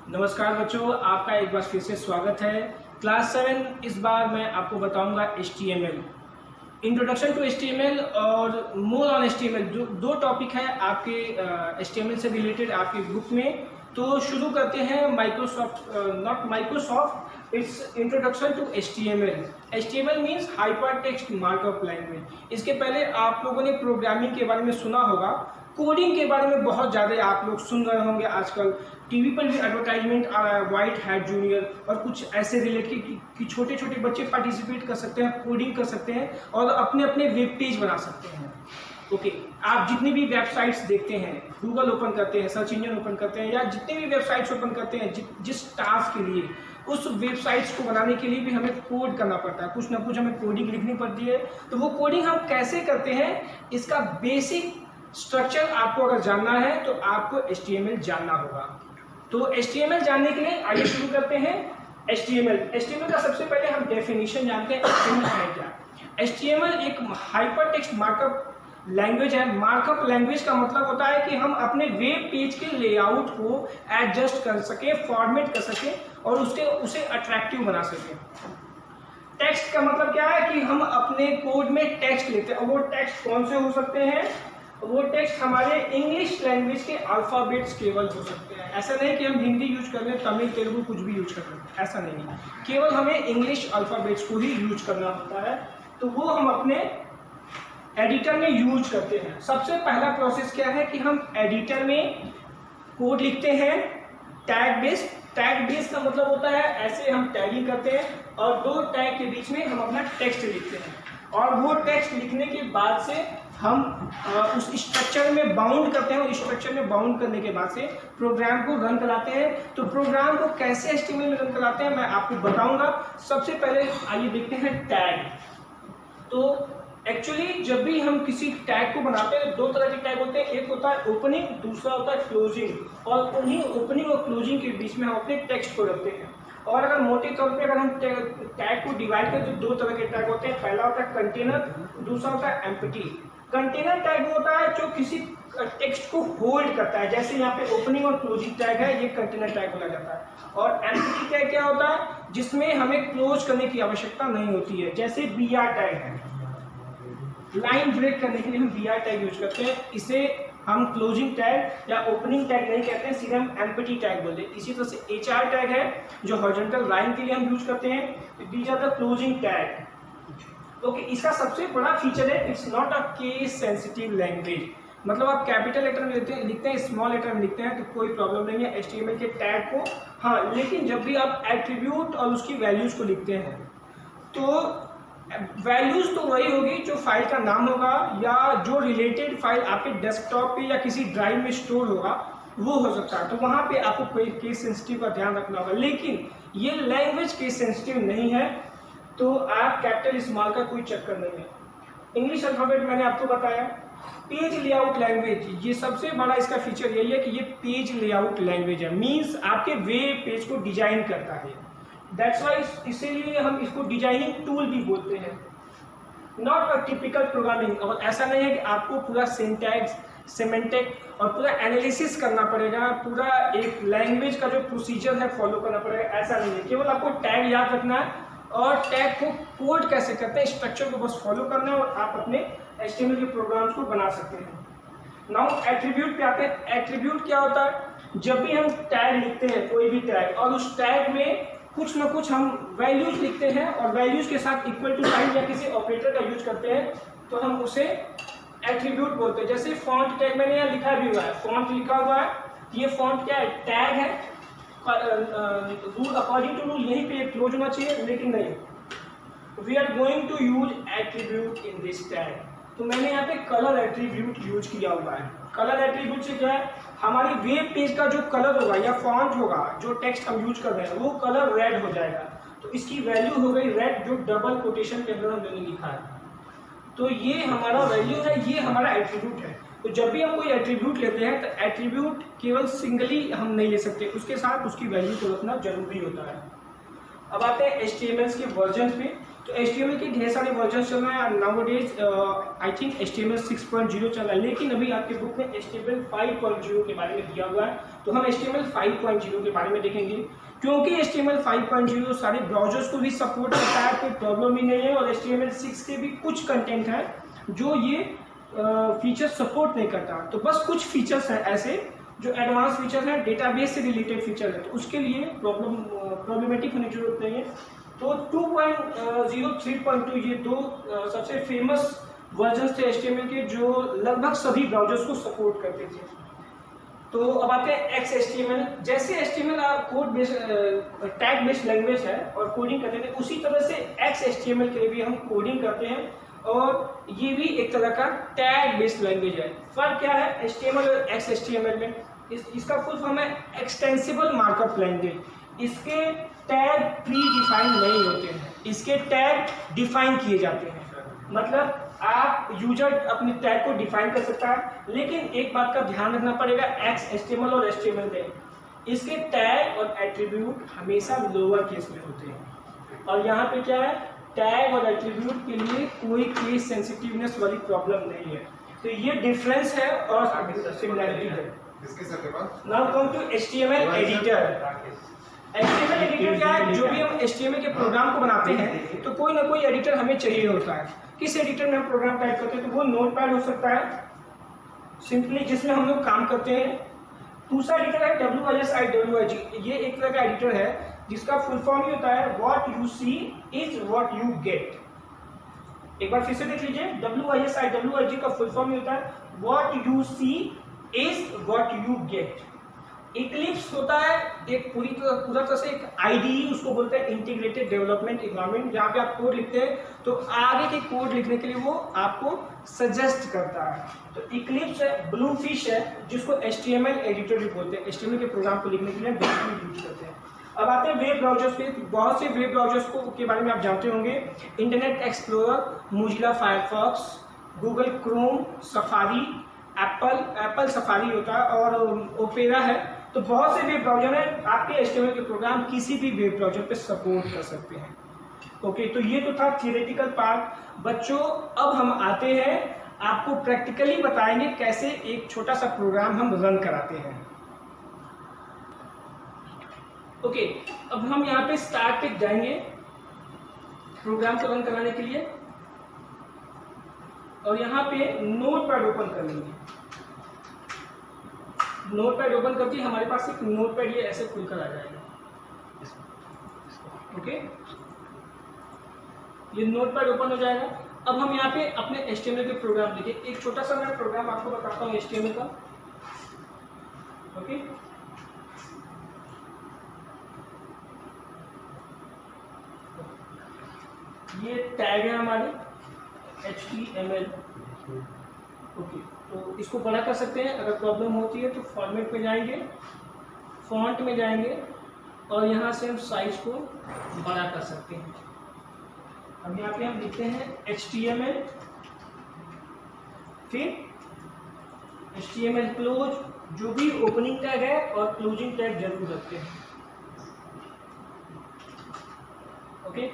नमस्कार बच्चों, आपका एक बार फिर से स्वागत है। क्लास 7 इस बार मैं आपको बताऊंगा HTML, इंट्रोडक्शन टू HTML और मोर ऑन HTML। जो दो टॉपिक है आपके HTML से रिलेटेड आपके बुक में। तो शुरू करते हैं Microsoft it's introduction to HTML। HTML means hypertext markup language. इसके पहले आप लोगों ने प्रोग्रामिंग के बारे में सुना होगा, कोडिंग के बारे में बहुत ज़्यादा आप लोग सुन रहे होंगे। आजकल टीवी पर भी एडवर्टाइजमेंट आ रहा है, व्हाइट हैट जूनियर और कुछ ऐसे रिलेटेड कि छोटे छोटे बच्चे पार्टिसिपेट कर सकते हैं, कोडिंग कर सकते हैं और अपने अपने वेब पेज बना सकते हैं। ओके, आप जितनी भी वेबसाइट्स देखते हैं, गूगल ओपन करते हैं, सर्च इंजन ओपन करते हैं या जितनी भी वेबसाइट्स ओपन करते हैं, जिस टास्क के लिए, उस वेबसाइट्स को बनाने के लिए भी हमें कोड करना पड़ता है, कुछ ना कुछ हमें कोडिंग लिखनी पड़ती है। तो वो कोडिंग हम कैसे करते हैं, इसका बेसिक स्ट्रक्चर आपको अगर जानना है तो आपको HTML जानना होगा। तो HTML जानने के लिए आइए शुरू करते हैं। HTML का सबसे पहले हम डेफिनेशन जानते हैं। HTML है क्या? HTML एक हाइपर टेक्स्ट मार्कअप लैंग्वेज है। मार्कअप लैंग्वेज का मतलब होता है कि हम अपने वेब पेज के लेआउट को एडजस्ट कर सके, फॉर्मेट कर सके और उसे अट्रैक्टिव बना सके। टेक्स्ट का मतलब क्या है कि हम अपने कोड में टेक्स्ट लेते हैं और वो टेक्स्ट कौन से हो सकते हैं? वो टेक्स्ट हमारे इंग्लिश लैंग्वेज के अल्फ़ाबेट्स केवल हो सकते हैं। ऐसा नहीं कि हम हिंदी यूज कर लें, तमिल, तेलुगु कुछ भी यूज कर लें, ऐसा नहीं है। केवल हमें इंग्लिश अल्फ़ाबेट्स को ही यूज करना होता है। तो वो हम अपने एडिटर में यूज करते हैं। सबसे पहला प्रोसेस क्या है कि हम एडिटर में कोड लिखते हैं टैग बेस। टैग बेस का मतलब होता है ऐसे हम टैगिंग करते हैं और दो टैग के बीच में हम अपना टेक्स्ट लिखते हैं और वो टेक्स्ट लिखने के बाद से हम उस स्ट्रक्चर में बाउंड करते हैं और स्ट्रक्चर में बाउंड करने के बाद से प्रोग्राम को रन कराते हैं। तो प्रोग्राम को कैसे HTML में रन कराते हैं मैं आपको बताऊंगा। सबसे पहले आइए देखते हैं टैग। तो एक्चुअली जब भी हम किसी टैग को बनाते हैं दो तरह के टैग होते हैं, एक होता है ओपनिंग, दूसरा होता है क्लोजिंग। और उन्हीं ओपनिंग और क्लोजिंग के बीच में हम अपने टेक्स्ट को रखते हैं। और अगर मोटे तौर पे अगर हम टैग को डिवाइड करें तो दो तरह के टैग होते हैं। पहला होता है कंटेनर, दूसरा होता है एम्प्टी। कंटेनर टैग होता है जो किसी टेक्स्ट को होल्ड करता है, जैसे यहाँ पे ओपनिंग और क्लोजिंग टैग है, ये कंटेनर टैग बोला जाता है। और एम्प्टी टैग क्या होता है? जिसमें हमें क्लोज करने की आवश्यकता नहीं होती है, जैसे BR टैग है। लाइन ब्रेक करने के लिए हम BR टैग यूज करते हैं। इसे हम क्लोजिंग टैग या ओपनिंग टैग नहीं कहते हैं, सीधे हम एम्प्टी टैग बोलते हैं। इसी तरह से HR टैग है जो हॉरिजॉन्टल लाइन के लिए हम यूज करते हैं। These are the closing tag. Okay, इसका सबसे बड़ा फीचर है it's not a case sensitive language. मतलब आप कैपिटल लेटर में लिखते हैं, स्मॉल लेटर में लिखते हैं तो कोई प्रॉब्लम नहीं है HTML के टैग को। हाँ, लेकिन जब भी आप एट्रीब्यूट और उसकी वैल्यूज को लिखते हैं तो वैल्यूज तो वही होगी जो फाइल का नाम होगा या जो रिलेटेड फाइल आपके डेस्कटॉप पे या किसी ड्राइव में स्टोर होगा वो हो सकता है। तो वहाँ पे आपको कोई केस सेंसिटिव का ध्यान रखना होगा। लेकिन ये लैंग्वेज केस सेंसिटिव नहीं है, तो आप कैपिटल स्मॉल का कोई चक्कर नहीं है। इंग्लिश अल्फाबेट मैंने आपको बताया। पेज लेआउट लैंग्वेज, ये सबसे बड़ा इसका फीचर यही है कि ये पेज लेआउट लैंग्वेज है। मीन्स आपके वेब पेज को डिजाइन करता है। दैट्स वाई इसीलिए हम इसको डिजाइनिंग टूल भी बोलते हैं, नॉट अ टिपिकल प्रोग्रामिंग। और ऐसा नहीं है कि आपको पूरा सिंटैक्स, सिमेंटिक और पूरा एनालिसिस करना पड़ेगा, पूरा एक लैंग्वेज का जो प्रोसीजर है फॉलो करना पड़ेगा, ऐसा नहीं है। केवल आपको टैग याद रखना है और टैग को कोड कैसे करते हैं, स्ट्रक्चर को बस फॉलो करना है और आप अपने HTML के प्रोग्राम्स को बना सकते हैं। नाउ एट्रीब्यूट पे आते हैं। एट्रीब्यूट क्या होता है? जब भी हम टैग लिखते हैं, कोई भी टैग, और उस टैग में कुछ ना कुछ हम वैल्यूज लिखते हैं और वैल्यूज के साथ इक्वल टू साइन या किसी ऑपरेटर का यूज करते हैं तो हम उसे एट्रीब्यूट बोलते हैं। जैसे फॉन्ट टैग मैंने यहाँ लिखा भी हुआ है, फॉन्ट लिखा हुआ है, ये फॉन्ट क्या है? टैग है। रूल अकॉर्डिंग टू रूल यहीं पे क्लोज होना चाहिए, लेकिन नहीं। We are going to use attribute in this tag. तो मैंने यहाँ पे कलर एट्रीब्यूट यूज किया हुआ है। कलर एट्रीब्यूट से क्या है? हमारी वेब पेज का जो कलर होगा या फॉन्ट होगा, जो टेक्स्ट हम यूज कर रहे हैं, वो कलर रेड हो जाएगा। तो इसकी वैल्यू हो गई रेड, जो डबल कोटेशन के अंदर हमने लिखा है। तो ये हमारा वैल्यू है, ये हमारा एट्रीब्यूट है। तो जब भी हम कोई एट्रीब्यूट लेते हैं तो एट्रीब्यूट केवल सिंगली हम नहीं ले सकते, उसके साथ उसकी वैल्यू को रखना जरूरी होता है। अब आते हैं HTML के वर्जन पे। तो HTML के ढेर सारे वर्जन चल रहे हैं नाउअडेज। आई थिंक HTML 6.0 चल रहा है, लेकिन अभी आपके बुक में HTML 5.0 के बारे में दिया हुआ है। तो हम HTML 5.0 के बारे में देखेंगे, क्योंकि HTML 5.0 सारे ब्राउजर्स को भी सपोर्ट करता है, कोई प्रॉब्लम ही नहीं है। और HTML 6 के भी कुछ कंटेंट है जो ये फीचर सपोर्ट नहीं करता। तो बस कुछ फीचर्स हैं ऐसे जो एडवांस फीचर हैं, डेटाबेस से रिलेटेड फीचर है, तो उसके लिए प्रॉब्लमेटिक होने की जरूरत नहीं है। तो 2.0 3.2 ये दो सबसे फेमस वर्जन्स थे HTML के, जो लगभग सभी ब्राउजर्स को सपोर्ट करते थे। तो अब आते हैं XHTML। जैसे HTML code based tag based language है और कोडिंग करते थे, उसी तरह से XHTML के लिए भी हम कोडिंग करते हैं, और ये भी एक तरह का टैग बेस्ड लैंग्वेज है। फर्क क्या है HTML और XHTML में? इसका फुल फॉर्म है एक्सटेंसिबल मार्कअप लैंग्वेज। इसके टैग प्री डिफाइन नहीं होते हैं, इसके टैग डिफाइन किए जाते हैं। मतलब आप यूजर अपने टैग को डिफाइन कर सकता है, लेकिन एक बात का ध्यान रखना पड़ेगा XHTML और HTML में इसके टैग और एट्रीब्यूट हमेशा लोअर केस में होते हैं। और यहाँ पे क्या है, टैग और एट्रीब्यूट के लिए कोई केस सेंसिटिवनेस वाली प्रॉब्लम नहीं है। तो ये डिफरेंस है और सिमिलरिटी है। Now come to HTML editor. HTML editor क्या है? जो भी हम HTML के प्रोग्राम को बनाते हैं तो कोई ना कोई एडिटर हमें चाहिए होता है। किस एडिटर में हम प्रोग्राम टाइप करते हैं? तो वो नोटपैड हो सकता है सिंपली, जिसमें हम लोग काम करते हैं। दूसरा एडिटर है WSIWIG। ये एक तरह का एडिटर है जिसका फुल फॉर्म ही होता है what you see is what you get. एक बार फिर से देख लीजिए, WSIWIG का फुल फॉर्म ही होता है what you see is what you get. Eclipse होता है एक पूरा तरह से एक IDE, उसको बोलते हैं इंटीग्रेटेड डेवलपमेंट एनवायरनमेंट, जहाँ पे आप कोड लिखते हैं तो आगे के कोड लिखने के लिए वो आपको सजेस्ट करता है। तो इक्लिप्स है, ब्लूफिश है, जिसको HTML एडिटर भी बोलते हैं। HTML के प्रोग्राम को लिखने के लिए बेसिकली यूज करते हैं। अब आते हैं वेब ब्राउजर्स पे। बहुत से वेब ब्राउजर्स के बारे में आप जानते होंगे। Internet explorer, Mozilla Firefox, Google Chrome, safari, Apple safari होता है, और ओपेरा है। तो बहुत से वेब ब्राउजर हैं, आपके HTML के प्रोग्राम किसी भी वेब ब्राउजर पे सपोर्ट कर सकते हैं। ओके, तो ये तो था थियोरेटिकल पार्ट। बच्चों अब हम आते हैं, आपको प्रैक्टिकली बताएंगे कैसे एक छोटा सा प्रोग्राम हम रन कराते हैं। ओके, अब हम यहाँ पे स्टार्ट पे जाएंगे प्रोग्राम को रन कराने के लिए, और यहाँ पे नोटपैड ओपन कर लेंगे। नोटपैड ओपन करके हमारे पास एक नोटपैड ये ऐसे खुलकर आ जाएगा। ओके, ये नोटपैड ओपन हो जाएगा। अब हम यहाँ पे अपने HTML के प्रोग्राम लिखे। एक छोटा सा मैं प्रोग्राम आपको बताता हूँ HTML का। ओके, ये टैग है हमारे HTML। ओके, तो इसको बड़ा कर सकते हैं। अगर प्रॉब्लम होती है तो फॉर्मेट में जाएंगे, फॉन्ट में जाएंगे, और यहाँ से हम साइज को बड़ा कर सकते हैं। अब यहाँ पे हम लिखते हैं HTML, फिर HTML क्लोज, जो भी ओपनिंग टैग है और क्लोजिंग टैग जरूर रखते हैं। ओके,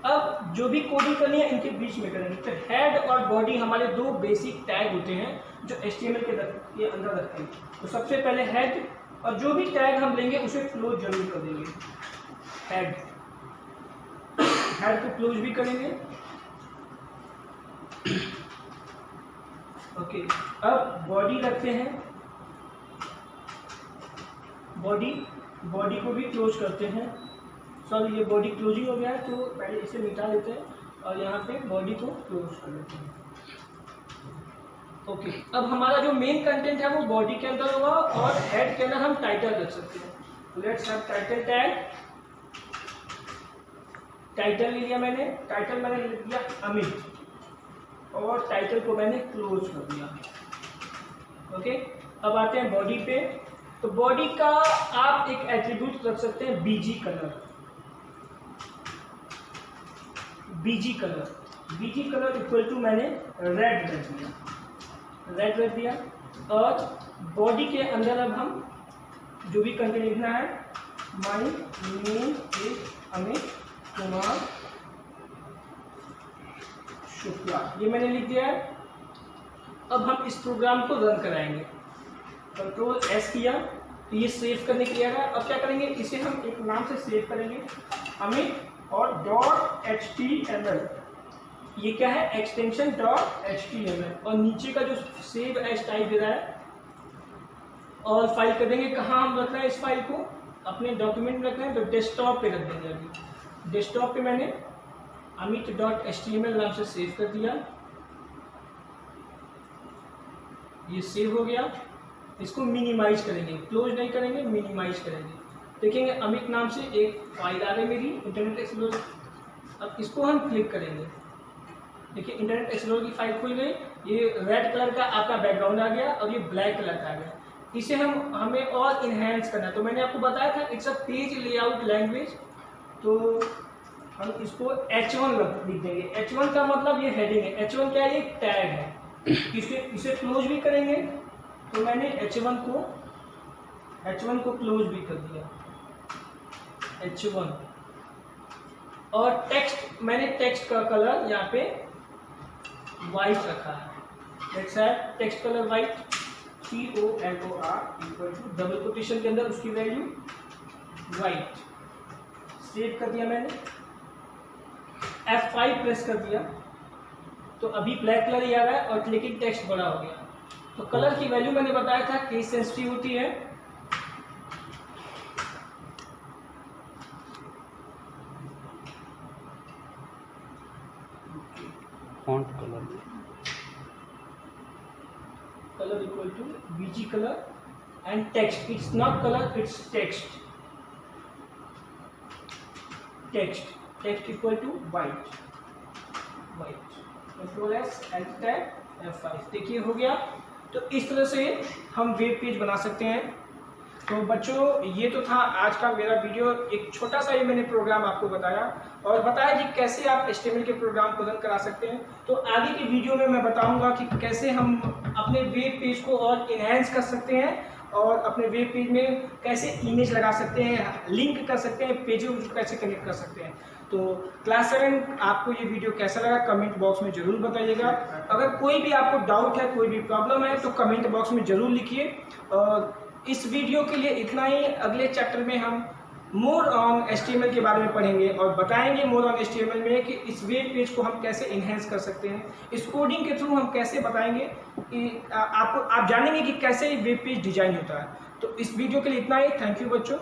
अब जो भी कोडिंग करनी है इनके बीच में करेंगे। तो हेड और बॉडी हमारे दो बेसिक टैग होते हैं जो HTML के अंदर रखते हैं। तो सबसे पहले हेड, और जो भी टैग हम लेंगे उसे क्लोज जरूर कर देंगे। हेड को क्लोज भी करेंगे। ओके, अब बॉडी रखते हैं। बॉडी को भी क्लोज करते हैं। सॉरी, ये बॉडी क्लोजिंग हो गया है, तो पहले इसे मिटा लेते हैं और यहाँ पे बॉडी को क्लोज कर लेते हैं। ओके, अब हमारा जो मेन कंटेंट है वो बॉडी के अंदर होगा, और हेड के अंदर हम टाइटल रख सकते हैं। Let's have title tag. Title लिया मैंने, टाइटल मैंने लिख दिया अमित, और टाइटल को मैंने क्लोज कर दिया। ओके, अब आते हैं बॉडी पे। तो बॉडी का आप एक एट्रीब्यूट रख सकते हैं BG colour. BG colour equal to मैंने रेड रख दिया। और बॉडी के अंदर अब हम जो भी कंटेंट लिखना है, my name is Amit, Kumar Shukla, ये मैंने लिख दिया है। अब हम इस प्रोग्राम को रन कराएंगे। कंट्रोल एस किया तो ये सेव करने के लिए आ रहा है। अब क्या करेंगे, इसे हम एक नाम से सेव करेंगे, अमित और .html, ये क्या है, एक्सटेंशन .html, और नीचे का जो सेव एज टाइप दे रहा है और फाइल कर देंगे। कहाँ हम रखना है इस फाइल को, अपने डॉक्यूमेंट में रखना है तो डेस्कटॉप पे रख देंगे। अभी डेस्कटॉप पे मैंने amit.html नाम से सेव कर दिया, ये सेव हो गया। इसको मिनिमाइज करेंगे, क्लोज नहीं करेंगे, मिनिमाइज करेंगे। देखेंगे अमित नाम से एक फाइल आ गई मेरी इंटरनेट एक्सप्लोरर। अब इसको हम क्लिक करेंगे, देखिए इंटरनेट एक्सप्लोरर की फाइल खुल गई। ये रेड कलर का आपका बैकग्राउंड आ गया और ये ब्लैक कलर का आ गया। इसे हमें और इन्हेंस करना है। तो मैंने आपको बताया था it's a page layout language, तो हम इसको H1 लिख देंगे। H1 का मतलब ये हेडिंग है, H1 क्या है, ये टैग है। इसे क्लोज भी करेंगे, तो मैंने H1 को क्लोज भी कर दिया, H1। और टेक्स्ट, मैंने टेक्स्ट का कलर यहाँ पे वाइट रखा है, text colour white, COLOR equal to double quotation के अंदर उसकी वैल्यू वाइट। सेव कर दिया मैंने, F5 प्रेस कर दिया तो अभी ब्लैक कलर ही आ रहा है और लेकिन टेक्स्ट बड़ा हो गया। तो कलर की वैल्यू मैंने बताया था केस सेंसिटिव होती है। Font colour equal to BG colour and text, it's not colour, it's text. Text equal to white. Control S, enter tab, F5। देखिए हो गया। तो इस तरह से हम वेब पेज बना सकते हैं। तो बच्चों ये तो था आज का मेरा वीडियो, एक छोटा सा ही मैंने प्रोग्राम आपको बताया और बताया कि कैसे आप HTML के प्रोग्राम को रन करा सकते हैं। तो आगे की वीडियो में मैं बताऊंगा कि कैसे हम अपने वेब पेज को और इन्हेंस कर सकते हैं और अपने वेब पेज में कैसे इमेज लगा सकते हैं, लिंक कर सकते हैं, पेज को कैसे कनेक्ट कर सकते हैं। तो क्लास 7 आपको ये वीडियो कैसा लगा कमेंट बॉक्स में ज़रूर बताइएगा। अगर कोई भी आपको डाउट है, कोई भी प्रॉब्लम है तो कमेंट बॉक्स में ज़रूर लिखिए। और इस वीडियो के लिए इतना ही। अगले चैप्टर में हम मोर ऑन HTML के बारे में पढ़ेंगे और बताएंगे मोर ऑन HTML में कि इस वेब पेज को हम कैसे इन्हेंस कर सकते हैं। इस कोडिंग के थ्रू हम कैसे बताएंगे कि आप जानेंगे कि कैसे वेब पेज डिजाइन होता है। तो इस वीडियो के लिए इतना ही। थैंक यू बच्चों।